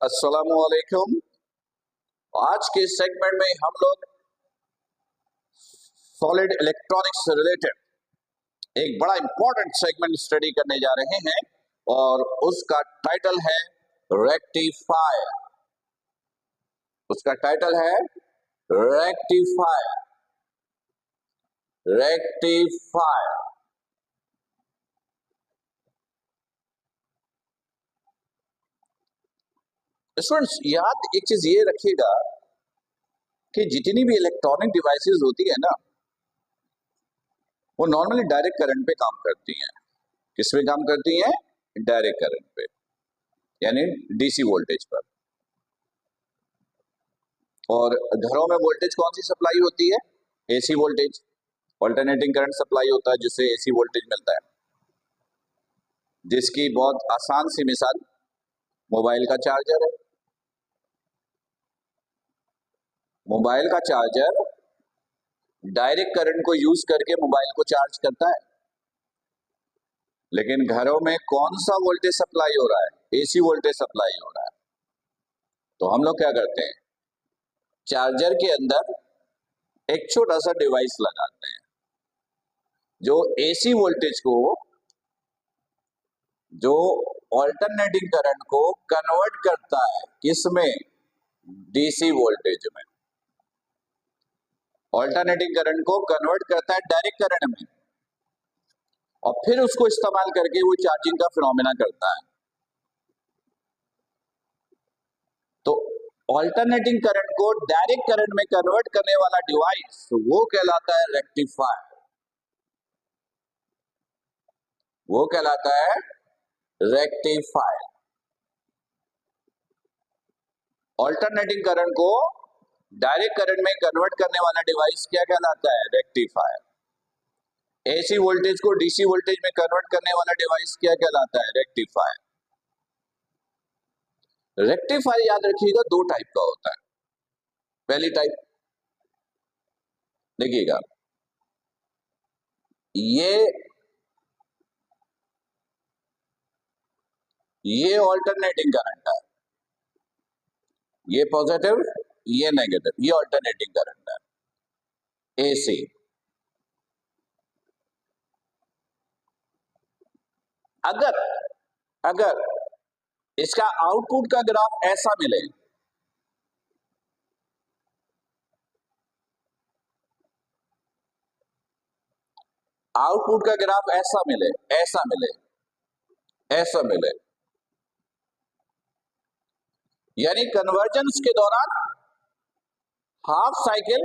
अस्सलामुअलैकुम। आज के सेगमेंट में हम लोग सॉलिड इलेक्ट्रॉनिक्स से रिलेटेड एक बड़ा इंपॉर्टेंट सेगमेंट स्टडी करने जा रहे हैं और उसका टाइटल है रेक्टिफायर। उसका टाइटल है रेक्टिफायर। रेक्टिफायर स्टूडेंट्स, याद एक चीज ये रखिएगा कि जितनी भी इलेक्ट्रॉनिक डिवाइसेस होती है ना, वो नॉर्मली डायरेक्ट करंट पे काम करती हैं। किस पे काम करती हैं? डायरेक्ट करंट पे, यानी डीसी वोल्टेज पर। और घरों में वोल्टेज कौन सी सप्लाई होती है? AC voltage. Alternating current supply होता है जिससे एसी वोल्टेज मिलता है, जिसकी बहुत आसान सी मिसाल मोबाइल का चार्जर है। मोबाइल का चार्जर डायरेक्ट करंट को यूज करके मोबाइल को चार्ज करता है, लेकिन घरों में कौन सा वोल्टेज सप्लाई हो रहा है? एसी वोल्टेज सप्लाई हो रहा है। तो हम लोग क्या करते हैं, चार्जर के अंदर एक छोटा सा डिवाइस लगाते हैं जो एसी वोल्टेज को, जो ऑल्टरनेटिंग करंट को कन्वर्ट करता है किसमें? डीसी वोल्टेज में। ऑल्टरनेटिंग करंट को कन्वर्ट करता है डायरेक्ट करंट में और फिर उसको इस्तेमाल करके वो चार्जिंग का फिनोमेना करता है। तो ऑल्टरनेटिंग करंट को डायरेक्ट करंट में कन्वर्ट करने वाला डिवाइस वो कहलाता है रेक्टिफायर। वो कहलाता है रेक्टिफायर। ऑल्टरनेटिंग करंट को डायरेक्ट करंट में कन्वर्ट करने वाला डिवाइस क्या कहलाता है? रेक्टिफायर। एसी वोल्टेज को डीसी वोल्टेज में कन्वर्ट करने वाला डिवाइस क्या कहलाता है? रेक्टिफायर। रेक्टिफायर याद रखिएगा दो टाइप का होता है। पहली टाइप देखिएगा, ये ऑल्टरनेटिंग करंट है, ये पॉजिटिव, ये नेगेटिव, ये ऑल्टरनेटिंग करंट है एसी। अगर इसका आउटपुट का ग्राफ ऐसा मिले, आउटपुट का ग्राफ ऐसा मिले, ऐसा मिले, ऐसा मिले, यानी कन्वर्जेंस के दौरान हाफ साइकिल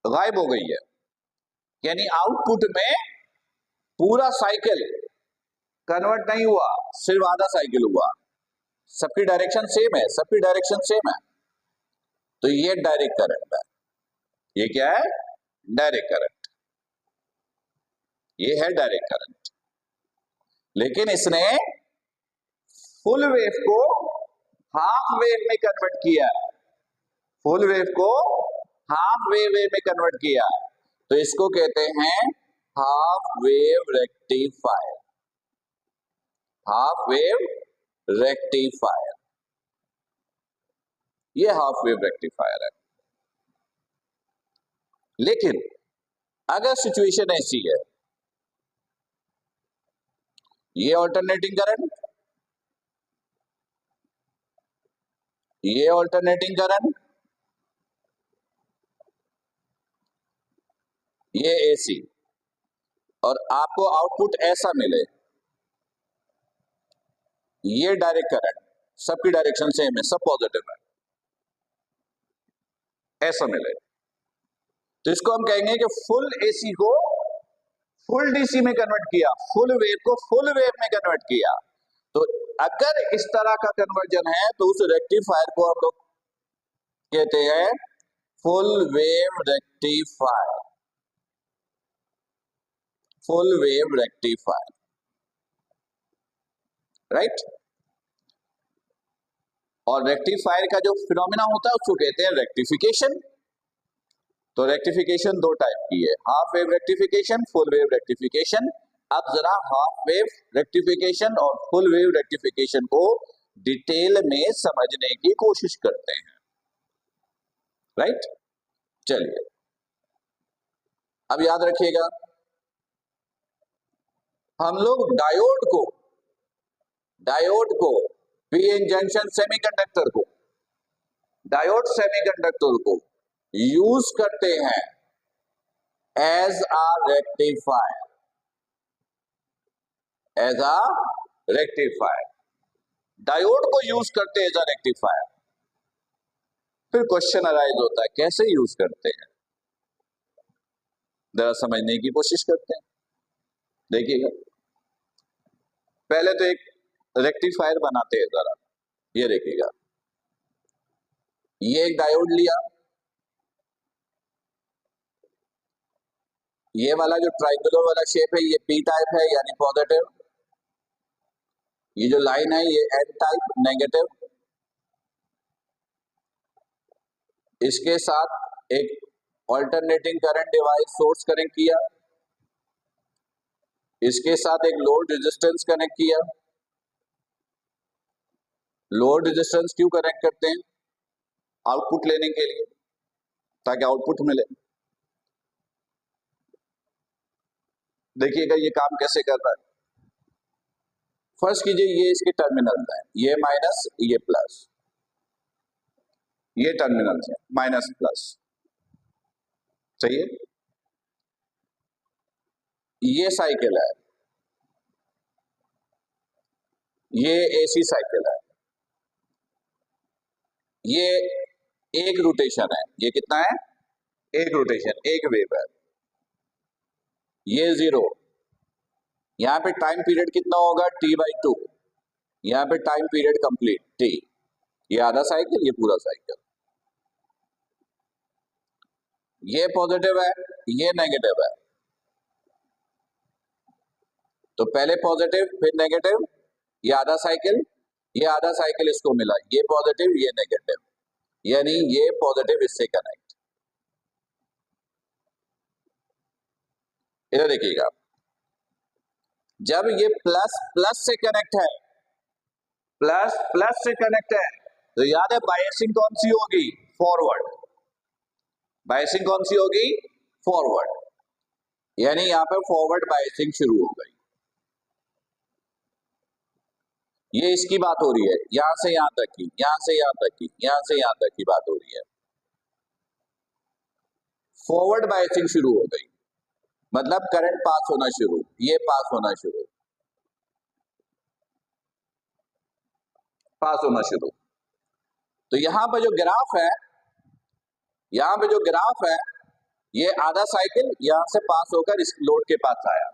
गायब हो गई है, यानी आउटपुट में पूरा साइकिल कन्वर्ट नहीं हुआ, सिर्फ आधा साइकिल हुआ। सबकी डायरेक्शन सेम है, सबकी डायरेक्शन सेम है, तो ये डायरेक्ट करंट है। ये क्या है? Direct current. ये है डायरेक्ट करंट। लेकिन इसने फुल वेव को हाफ वेव में कन्वर्ट किया है। फुल वेव को हाफ वेव में कन्वर्ट किया है, तो इसको कहते हैं half wave rectifier. Half wave rectifier, ये हाफ वेव रेक्टिफायर है। लेकिन अगर सिचुएशन ऐसी है, ये ऑल्टरनेटिंग करंट, ये ऑल्टरनेटिंग करंट, ये एसी, और आपको आउटपुट ऐसा मिले, ये डायरेक्ट करंट, सबकी डायरेक्शन सेम है, सब पॉजिटिव है, ऐसा मिले, तो इसको हम कहेंगे कि फुल एसी को फुल डीसी में कन्वर्ट किया, फुल वेव को फुल वेव में कन्वर्ट किया। तो अगर इस तरह का कन्वर्जन है तो उस रेक्टिफायर को हम लोग कहते हैं full wave rectifier. Full wave rectifier, right. और रेक्टिफायर का जो फिनोमेना होता है उसको कहते हैं रेक्टिफिकेशन। तो रेक्टिफिकेशन दो टाइप की है, half wave rectification, full wave rectification. अब जरा हाफ वेव रेक्टिफिकेशन और फुल वेव रेक्टिफिकेशन को डिटेल में समझने की कोशिश करते हैं, राइट। चलिए अब याद रखिएगा, हम लोग डायोड को पीएन जंक्शन डायोड सेमीकंडक्टर को यूज करते हैं एज अ रेक्टिफायर, डायोड को यूज करते हैं एज अ रेक्टिफायर। फिर क्वेश्चन अराइज होता है कैसे यूज करते हैं, जरा समझने की कोशिश करते हैं। देखिएगा, पहले तो एक रेक्टिफायर बनाते हैं जरा, ये देखिएगा, ये एक डायोड लिया, ये वाला जो ट्राइंगुलर वाला शेप है ये पी टाइप है यानी पॉजिटिव, ये जो लाइन है ये एन टाइप नेगेटिव, इसके साथ एक alternating current device source connect किया, इसके साथ एक लोड रेजिस्टेंस कनेक्ट किया। लोड रेजिस्टेंस क्यों कनेक्ट करते हैं? आउटपुट लेने के लिए, ताकि आउटपुट मिले। देखिएगा ये काम कैसे कर रहा है। फर्स्ट कीजिए, ये इसके टर्मिनल है, ये माइनस ये प्लस, ये टर्मिनल है माइनस प्लस, सही है। ये साइकिल है, ये एसी साइकिल है, ये एक रोटेशन है, ये कितना है? एक रोटेशन, एक वेव है। ये 0, यहां पे टाइम पीरियड कितना होगा? t/2, यहां पे टाइम पीरियड कंप्लीट t, ये आधा साइकिल, ये पूरा साइकिल। ये पॉजिटिव है, ये नेगेटिव है, तो पहले पॉजिटिव फिर नेगेटिव, ये आधा साइकिल, ये आधा साइकिल इसको मिला, ये पॉजिटिव ये नेगेटिव, यानी ये पॉजिटिव इससे कनेक्ट। इधर देखिएगा, जब ये प्लस प्लस से कनेक्ट है, प्लस प्लस से कनेक्ट है, तो याद है बायसिंग कौन सी होगी? फॉरवर्ड। बायसिंग कौन सी होगी? फॉरवर्ड, यानी यहां पे फॉरवर्ड बायसिंग शुरू हो गई। ये इसकी बात हो रही है, यहां से यहां तक की, यहां से यहां तक की, यहां से यहां तक की बात हो रही है। फॉरवर्ड बायसिंग शुरू हो गई, मतलब करंट पास होना शुरू, ये पास होना शुरू, पास होना शुरू। तो यहां पर जो ग्राफ है, यहां पे जो ग्राफ है, ये आधा साइकिल यहां से पास होकर इस लोड के पास आया,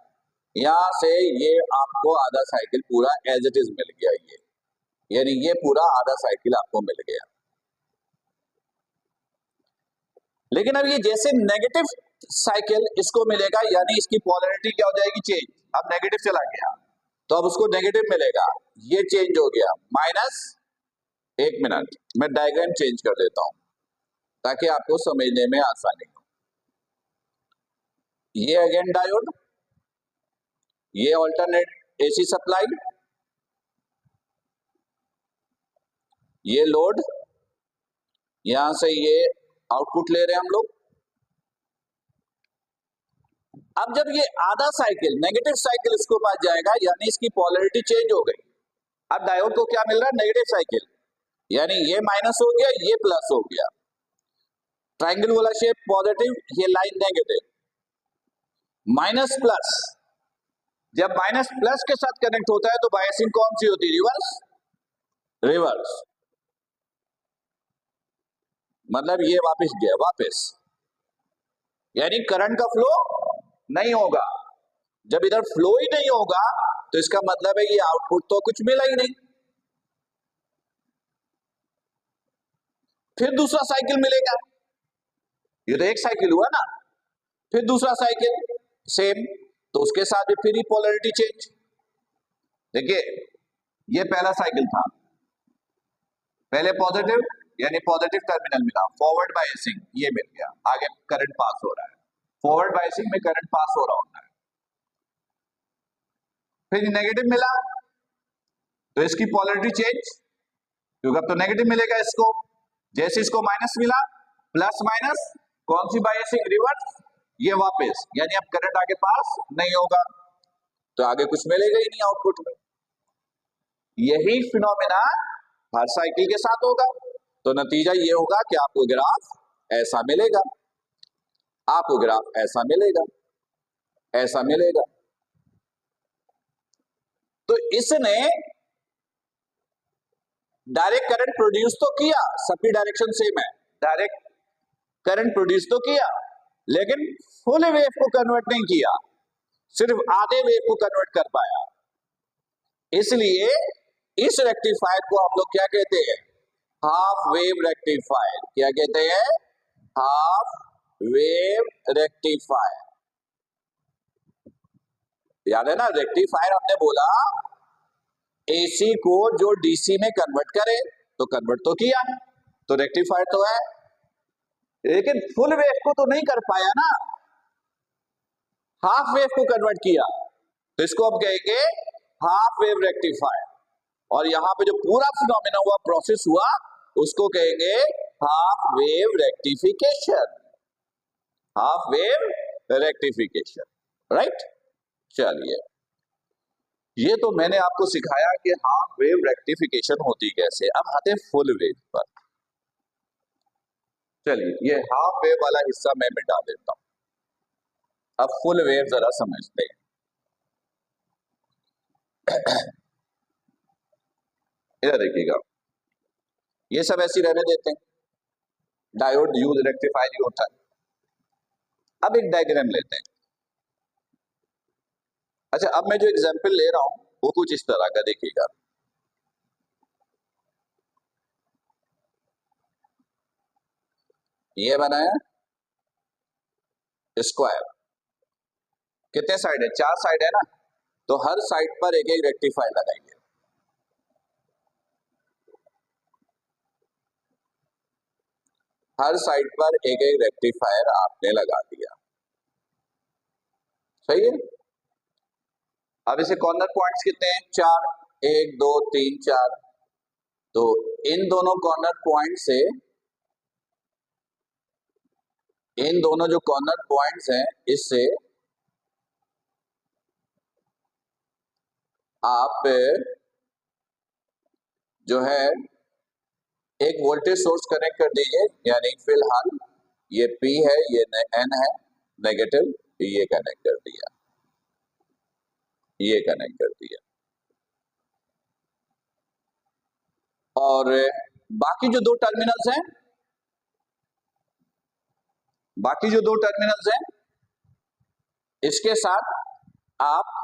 यहां से ये आपको आधा साइकिल पूरा एज इट इज मिल गया, ये यानी ये पूरा आधा साइकिल आपको मिल गया। लेकिन अब ये जैसे नेगेटिव साइकिल इसको मिलेगा, यानी इसकी पोलैरिटी क्या हो जाएगी? चेंज। अब नेगेटिव चला गया तो अब उसको नेगेटिव मिलेगा, ये चेंज हो गया माइनस। एक मिनट, मैं डायग्राम चेंज कर देता हूं ताकि आपको समझने में आसानी हो। ये अगेन डायोड, ये ऑल्टरनेट एसी सप्लाई, ये लोड, यहां से ये आउटपुट ले रहे हैं हम लोग। अब जब ये आधा साइकिल नेगेटिव साइकिल इसको पास जाएगा, यानी इसकी पोलैरिटी चेंज हो गई। अब डायोड को क्या मिल रहा है? नेगेटिव साइकिल, यानी ये माइनस हो गया, ये प्लस हो गया। ट्रायंगल वाला शेप पॉजिटिव, ये लाइन नेगेटिव, माइनस प्लस। जब माइनस प्लस के साथ कनेक्ट होता है तो बायसिंग कौन सी होती है? रिवर्स। रिवर्स मतलब ये वापस गया, वापस, यानी करंट का फ्लो नहीं होगा। जब इधर फ्लो ही नहीं होगा तो इसका मतलब है ये आउटपुट तो कुछ मिला ही नहीं। फिर दूसरा साइकिल मिलेगा, ये तो एक साइकिल हुआ ना, फिर दूसरा साइकिल सेम, तो उसके साथ भी फिर ही पोलैरिटी चेंज। देखिए ये पहला साइकिल था, पहले पॉजिटिव यानी पॉजिटिव टर्मिनल मिला, फॉरवर्ड बायसिंग ये मिल गया, आगे करंट पास हो रहा है, फॉरवर्ड बायसिंग में करंट पास हो रहा होता है। फिर नेगेटिव मिला तो इसकी पोलैरिटी चेंज, क्योंकि अब तो नेगेटिव मिलेगा इसको। जैसे इसको माइनस मिला, प्लस माइनस कौन सी बायसिंग, रिवर्स, ये वापस, यानी अब करंट आगे पास नहीं होगा, तो आगे कुछ मिलेगा ही नहीं आउटपुट में। यही फिनोमेना हर साइकिल के साथ होगा, तो नतीजा ये होगा कि आपको ग्राफ ऐसा मिलेगा, आपको ग्राफ ऐसा मिलेगा, ऐसा मिलेगा। तो इसने डायरेक्ट करंट प्रोड्यूस तो किया, सबकी डायरेक्शन सेम है, डायरेक्ट करंट प्रोड्यूस तो किया, लेकिन फुल वेव को कन्वर्ट नहीं किया, सिर्फ आधे वेव को कन्वर्ट कर पाया। इसलिए इस रेक्टिफायर को हम लोग क्या कहते हैं, हाफ वेव रेक्टिफायर। क्या कहते हैं, हाफ वेव रेक्टिफायर। याद है ना, रेक्टिफायर हमने बोला एसी को जो डीसी में कन्वर्ट करे, तो कन्वर्ट तो किया, तो रेक्टिफायर तो है, लेकिन फुल वेव को तो नहीं कर पाया ना, हाफ वेव को कन्वर्ट किया, तो इसको हम कहेंगे हाफ वेव रेक्टिफायर। और यहां पे जो पूरा फिनोमेना हुआ, प्रोसेस हुआ, उसको कहेंगे half wave rectification, half wave rectification, right. चलिए, ये तो मैंने आपको सिखाया कि हाफ वेव रेक्टिफिकेशन होती कैसे। अब आते हैं फुल वेव पर। चलिए, ये हाफ वेव वाला हिस्सा मैं मिटा देता हूं, अब फुल वेव जरा समझते हैं। इधर देखिएगा, ये सब ऐसी रहने देते हैं, डायोड यूज रेक्टिफायर ही होता है। अब एक डायग्राम लेते हैं। अच्छा, अब मैं जो एग्जांपल ले रहा हूं वो कुछ इस तरह का, देखिएगा। ये बनाया स्क्वायर, कितने साइड है, 4 साइड है ना, तो हर साइड पर एक एक रेक्टिफायर लगाएंगे। हर साइड पर एक एक रेक्टिफायर आपने लगा दिया, सही है। अब इसे कॉर्नर पॉइंट्स कितने हैं, 4, 1 2 3 4, तो इन दोनों कॉर्नर पॉइंट से, इन दोनों जो कॉर्नर पॉइंट्स हैं, इससे आप जो है एक वोल्टेज सोर्स कनेक्ट कर दीजिए, यानी फिलहाल ये P है, ये N है नेगेटिव, ये कनेक्ट कर दिया, ये कनेक्ट कर दिया। और बाकी जो दो टर्मिनल्स हैं, बाकी जो दो टर्मिनल्स हैं, इसके साथ आप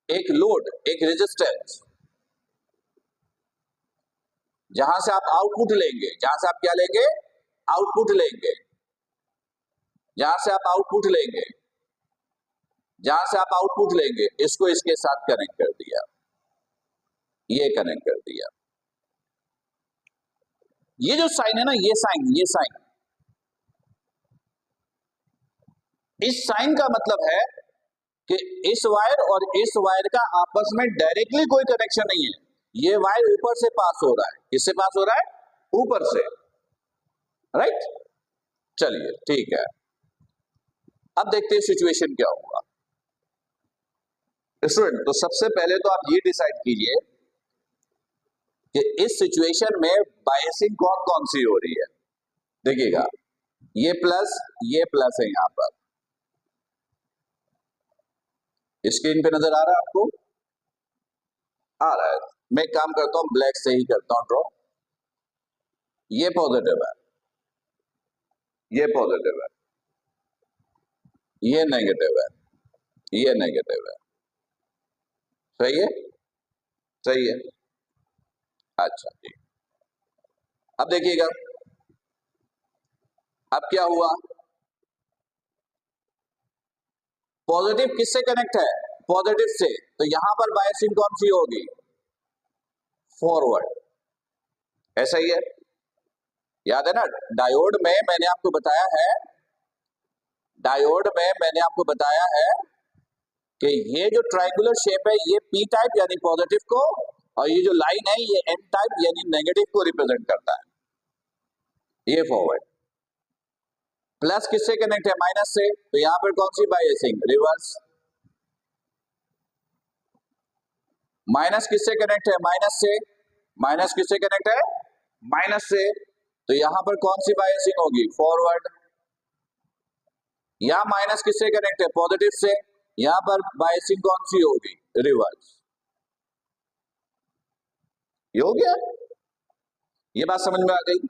एक लोड, एक रेजिस्टेंस, जहां से आप आउटपुट लेंगे, जहां से आप क्या लेंगे, आउटपुट लेंगे, जहां से आप आउटपुट लेंगे, जहां से आप आउटपुट लेंगे, इसको इसके साथ कनेक्ट कर दिया, ये कनेक्ट कर दिया। ये जो साइन है ना, ये साइन, ये साइन, इस साइन का मतलब है कि इस वायर और इस वायर का आपस में डायरेक्टली कोई कनेक्शन नहीं है, ये वायर ऊपर से पास हो रहा है, किससे पास हो रहा है, ऊपर से, राइट। चलिए, ठीक है। अब देखते हैं सिचुएशन क्या हुआ। स्टूडेंट, तो सबसे पहले तो आप ये डिसाइड कीजिए कि इस सिचुएशन में बायसिंग कौन कौन सी हो रही है। देखिएगा, ये प्लस है, यहां पर स्क्रीन पे नजर आ रहा है आपको, आ रहा है। मैं काम करता हूं, ब्लैक से ही करता हूं ड्रॉ। ये पॉजिटिव है, ये पॉजिटिव है, ये नेगेटिव है, ये नेगेटिव है, सही है, सही है। अच्छा जी, अब देखिएगा, अब क्या हुआ, पॉजिटिव किससे कनेक्ट है, पॉजिटिव से, तो यहां पर बायसिंग कौन सी होगी, फॉरवर्ड, ऐसा ही है। याद है ना, डायोड में मैंने आपको बताया है, डायोड में मैंने आपको बताया है कि ये जो ट्रायंगुलर शेप है ये पी टाइप यानी पॉजिटिव को, और ये जो लाइन है ये एन टाइप यानी नेगेटिव को रिप्रेजेंट करता है। ये फॉरवर्ड प्लस किससे कनेक्ट है? माइनस से। तो यहां पर कौन सी बायसिंग? रिवर्स। माइनस किससे कनेक्ट है? माइनस से। माइनस किससे कनेक्ट है? माइनस से। तो यहां पर कौन सी बायसिंग होगी? फॉरवर्ड। या माइनस किससे कनेक्ट है? पॉजिटिव से। यहां पर बायसिंग कौन सी होगी? रिवर्स। ये हो गया। ये बात समझ में आ गई?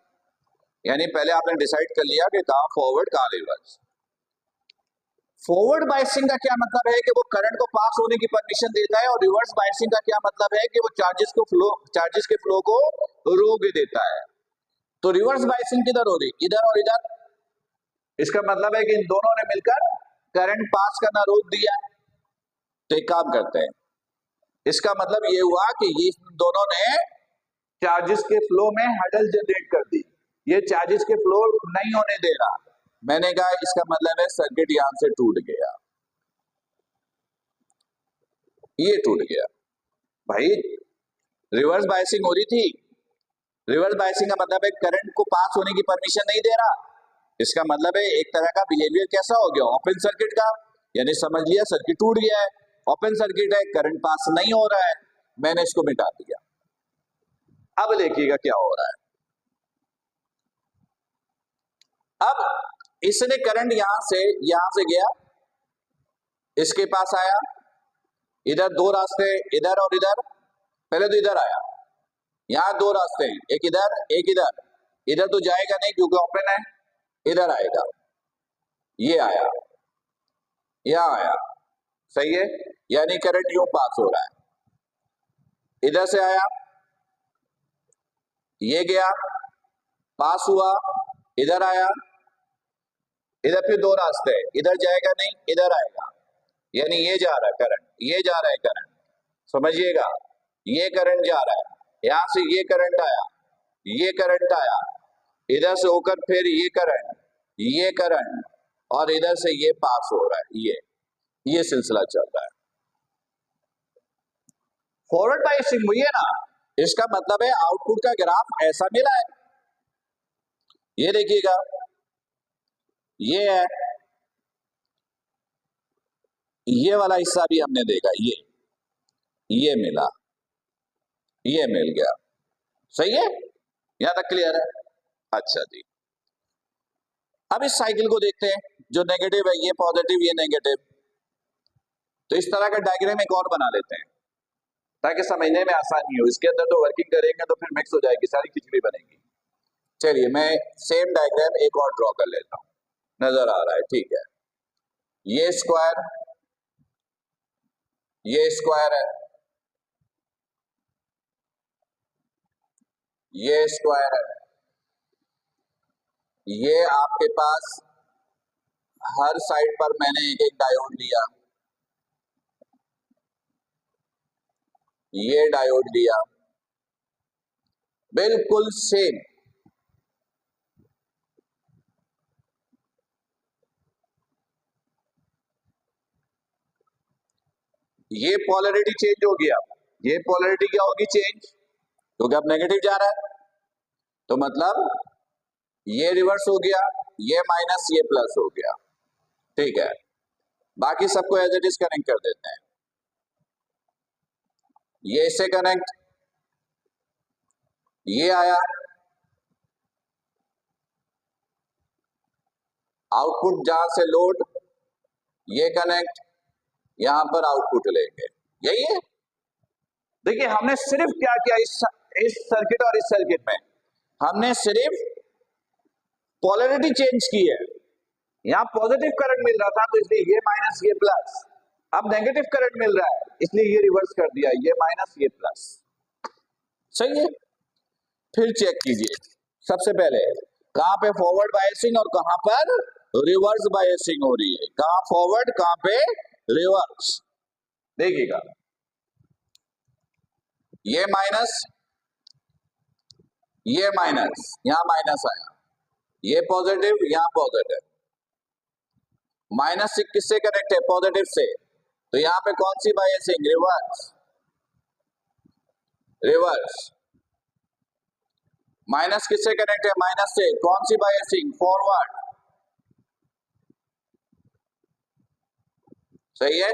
यानी पहले आपने डिसाइड कर लिया कि कहां फॉरवर्ड कहां रिवर्स। फॉरवर्ड बायसिंग का क्या मतलब है कि वो करंट को पास होने की परमिशन देता है, और रिवर्स बायसिंग का क्या मतलब है कि वो चार्जेस के फ्लो को रोक देता है। तो रिवर्स बायसिंग किधर हो रही? इधर और इधर। इसका मतलब है कि इन दोनों ने मिलकर करंट पास करना रोक दिया। तो एक काम करते हैं, इसका मतलब ये हुआ कि ये दोनों ने चार्जेस के फ्लो में हडल जनरेट कर दी। ये चार्जेस के फ्लो नहीं होने दे रहा। मैंने कहा इसका मतलब है सर्किट यहां से टूट गया, ये टूट गया। भाई रिवर्स बायसिंग हो रही थी। रिवर्स बायसिंग का मतलब है करंट को पास होने की परमिशन नहीं दे रहा। इसका मतलब है एक तरह का बिहेवियर कैसा हो गया? ओपन सर्किट का। यानी समझ लिया सर्किट टूट गया है, ओपन सर्किट है, करंट पास नहीं हो रहा है, मैंने इसको मिटा दिया। अब देखिएगा क्या हो रहा है। अब इसने करंट यहां से गया, इसके पास आया, इधर दो रास्ते, इधर और इधर। पहले तो इधर आया, यहां दो रास्ते हैं, एक इधर एक इधर। इधर तो जाएगा नहीं क्योंकि ओपन है, इधर आएगा। ये आया, यहां आया, सही है। यानी करंट यूं पास हो रहा है। इधर से आया, ये गया, पास हुआ, इधर आया, इधर फिर दो रास्ते हैं, इधर जाएगा नहीं, इधर आएगा। यानी ये जा रहा है करंट, ये जा रहा है करंट, समझिएगा। ये करंट जा रहा है, यहां से ये करंट आया, ये करंट आया, इधर से होकर फिर ये करंट, और इधर से ये पास हो रहा है। ये सिलसिला चल रहा है। फॉरवर्ड बायसिंग हुई है ना, इसका मतलब है आउटपुट का ग्राफ ऐसा मिला है। ये देखिएगा, ये है, ये वाला हिस्सा भी हमने देखा, ये मिला, ये मिल गया, सही है। यहां तक क्लियर है? अच्छा जी, अब इस साइकिल को देखते हैं। जो नेगेटिव है ये पॉजिटिव, ये नेगेटिव। तो इस तरह का डायग्राम एक और बना लेते हैं ताकि समझने में आसानी हो। इसके अंदर तो वर्किंग करेंगे तो फिर मिक्स हो जाएगी, सारी खिचड़ी बनेगी। चलिए मैं सेम डायग्राम एक और ड्रॉ कर लेता हूं, नजर आ रहा है? ठीक है। ये स्क्वायर, ये स्क्वायर है, ये स्क्वायर है। ये आपके पास हर साइड पर मैंने एक एक डायोड लिया, ये डायोड लिया, बिल्कुल सेम। ये पोलैरिटी चेंज हो गया, ये पोलैरिटी क्या होगी? चेंज, क्योंकि अब नेगेटिव जा रहा है। तो मतलब ये रिवर्स हो गया, ये माइनस, ये प्लस हो गया। ठीक है, बाकी सबको एज इट इज कनेक्ट कर देते हैं। ये इससे कनेक्ट, ये आया, आउटपुट जहां से लोड, ये कनेक्ट, यहां पर आउटपुट लेंगे। यही है। देखिए हमने सिर्फ क्या किया इस सर्किट और इस सर्किट में, हमने सिर्फ पोलैरिटी चेंज की है। यहां पॉजिटिव करंट मिल रहा था तो इसलिए ये माइनस, ये प्लस। अब नेगेटिव करंट मिल रहा है इसलिए ये रिवर्स कर दिया, ये माइनस, ये प्लस। सही है। फिर चेक कीजिए, सबसे पहले कहां पे फॉरवर्ड बायसिंग और कहां पर रिवर्स बायसिंग हो रही है। कहां फॉरवर्ड, कहां पे रिवर्स। देखिएगा, ये माइनस, ये माइनस, यहां माइनस आया, ये पॉजिटिव, यहां पॉजिटिव। माइनस से किससे कनेक्ट है? पॉजिटिव से। तो यहां पे कौन सी बायसिंग? रिवर्स। रिवर्स। माइनस किससे कनेक्ट है? माइनस से। कौन सी बायसिंग? फॉरवर्ड। सही है।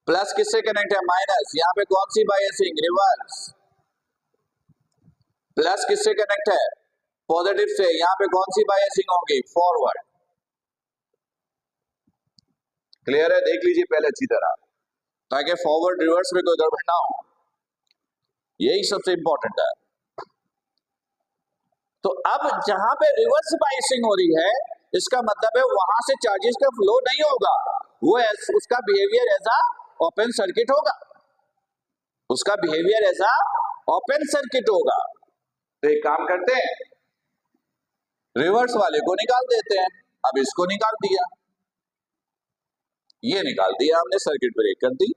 प्लस किससे कनेक्ट है? माइनस। यहां पे कौन सी बायसिंग? रिवर्स। प्लस किससे कनेक्ट है? पॉजिटिव से। यहां पे कौन सी बायसिंग होगी? फॉरवर्ड। क्लियर है? देख लीजिए पहले अच्छी तरह, ताकि फॉरवर्ड रिवर्स में कोई गड़बड़ ना हो। यही सबसे इंपॉर्टेंट है। तो अब जहां पे रिवर्स बायसिंग हो रही है, इसका मतलब है वहां से चार्जेस का फ्लो नहीं होगा, वो उसका behaviour as a open circuit होगा। उसका behaviour as a open circuit होगा। तो एक काम करते हैं, रिवर्स वाले को निकाल देते हैं। अब इसको निकाल दिया, ये निकाल दिया हमने, सर्किट ब्रेक कर दी।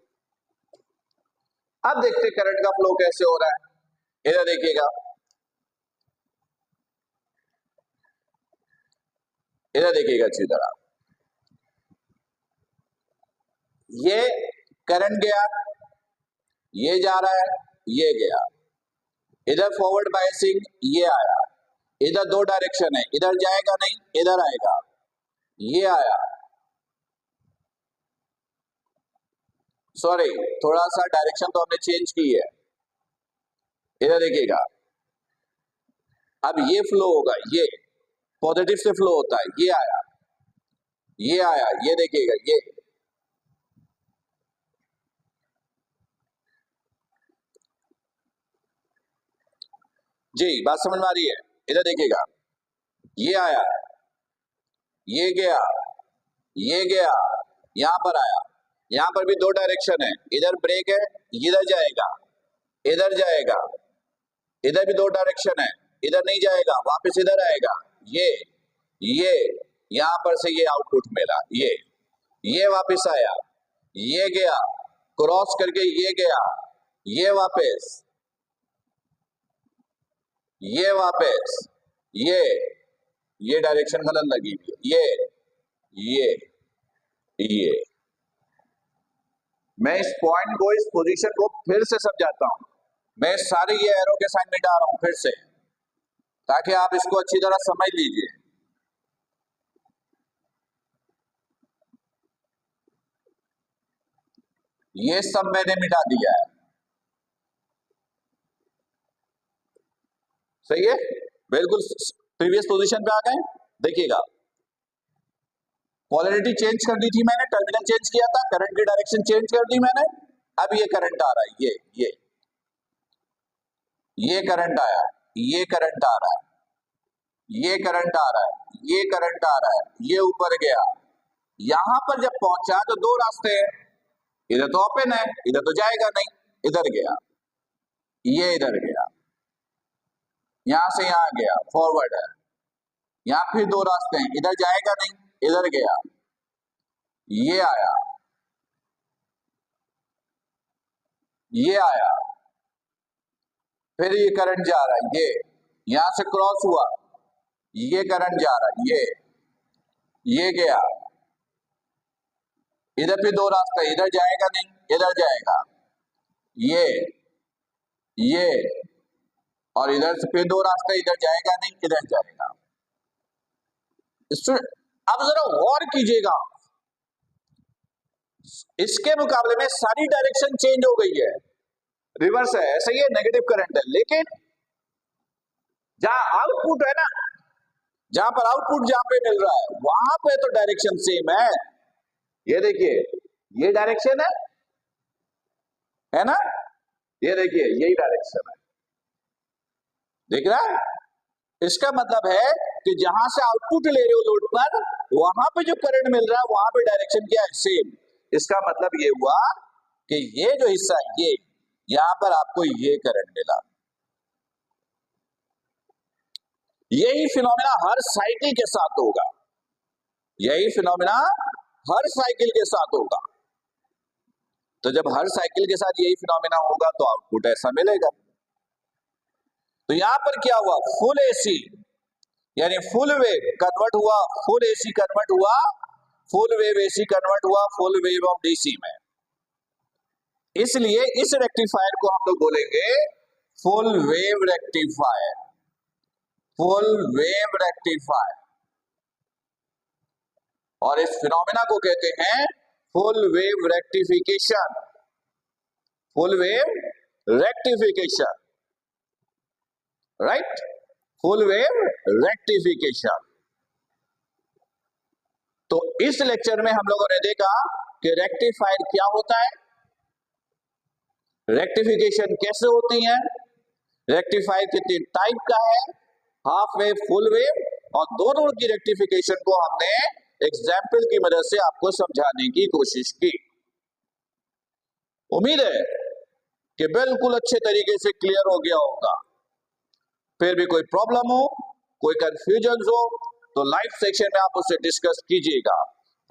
अब देखते करंट का फ्लो कैसे हो रहा है। इधर देखिएगा, इधर देखिएगा अच्छी तरह। ये करंट गया, ये जा रहा है, ये गया। इधर फॉरवर्ड बायसिंग, ये आया। इधर दो डायरेक्शन है, इधर जाएगा नहीं, इधर आएगा। ये आया, सॉरी थोड़ा सा डायरेक्शन तो हमने चेंज की है। इधर देखिएगा, अब ये फ्लो होगा, ये पॉजिटिव से फ्लो होता है। ये आया, ये आया, ये देखिएगा, ये जी बात समझ में आ रही है। इधर देखिएगा, ये आया, ये गया, ये गया, यहां पर आया। यहां पर भी दो डायरेक्शन है, इधर ब्रेक है, इधर जाएगा, इधर जाएगा। इधर भी दो डायरेक्शन है, इधर नहीं जाएगा, वापस इधर आएगा। ये यहां पर से ये आउटपुट मिला, ये वापस आया, ये गया, क्रॉस करके ये गया, ये वापस, ये वापस, ये डायरेक्शन गलत लगी हुई है। ये मैं इस पॉइंट को, इस पोजीशन को फिर से समझाता हूं। मैं सारे ये एरो के साइन मिटा रहा हूं फिर से, ताकि आप इसको अच्छी तरह समझ लीजिए। ये सब मैंने मिटा दिया है, सही है। बिल्कुल प्रीवियस पोजीशन पे आ गए। देखिएगा, पोलैरिटी चेंज कर दी थी मैंने, टर्मिनल चेंज किया था, करंट की डायरेक्शन चेंज कर दी मैंने। अब ये करंट आ रहा है, ये करंट आया, ये करंट आ रहा है, ये करंट आ रहा है, ये करंट आ रहा है, ये ऊपर गया। यहां पर जब पहुंचा तो दो रास्ते हैं, इधर तो ओपन है, इधर तो जाएगा नहीं, इधर गया, ये इधर गया, यहां से यहां गया, फॉरवर्ड है। यहां फिर दो रास्ते हैं, इधर जाएगा नहीं, इधर गया, ये आया, ये आया, फिर ये करंट जा रहा है, ये यहां से क्रॉस हुआ, ये करंट जा रहा है, ये गया। इधर भी दो रास्ते, इधर जाएगा नहीं, इधर जाएगा, ये और इधर से फिर दो रास्ते, इधर जाएगा नहीं, इधर जाएगा। अब जरा गौर कीजिएगा, इसके मुकाबले में सारी डायरेक्शन चेंज हो गई है, रिवर्स है, ऐसा ही है, नेगेटिव करंट है। लेकिन जहां आउटपुट है ना, जहां पर आउटपुट जहां पे मिल रहा है, वहां पे तो डायरेक्शन सेम है। ये देखिए, ये डायरेक्शन है ना, ये देखिए, यही डायरेक्शन है, देख रहा है। इसका मतलब है कि जहां से आउटपुट ले रहे हो लोड पर, वहां पे जो करंट मिल रहा है, वहां पे डायरेक्शन क्या है? सेम। इसका मतलब ये हुआ कि ये जो हिस्सा है, यहां पर आपको ये करंट मिला। यही फिनोमेना हर साइकिल के साथ होगा, यही फिनोमेना हर साइकिल के साथ होगा। तो जब हर साइकिल के साथ यही फिनोमेना होगा तो आउटपुट ऐसा मिलेगा। तो यहां पर क्या हुआ? फुल एसी यानी फुल वेव कन्वर्ट हुआ, फुल एसी कन्वर्ट हुआ फुल वेव एसी कन्वर्ट हुआ फुल वेव ऑफ डीसी में, इसलिए इस रेक्टिफायर को हम लोग बोलेंगे full wave rectifier, full wave rectifier. और इस फिनोमेना को कहते हैं full wave rectification, full wave rectification, right, full wave rectification. तो इस लेक्चर में हम लोगों ने देखा कि रेक्टिफायर क्या होता है, रेक्टिफिकेशन कैसे होती है, रेक्टिफायर कितने टाइप का है, हाफ वेव, फुल वेव, और दोनों की रेक्टिफिकेशन को हमने एग्जाम्पल की मदद से आपको समझाने की कोशिश की। उम्मीद है कि बिल्कुल अच्छे तरीके से क्लियर हो गया होगा। फिर भी कोई प्रॉब्लम हो, कोई कंफ्यूजन हो तो लाइव सेक्शन में आप उससे डिस्कस कीजिएगा।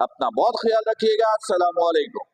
अपना बहुत ख्याल रखिएगा। अस्सलाम वालेकुम।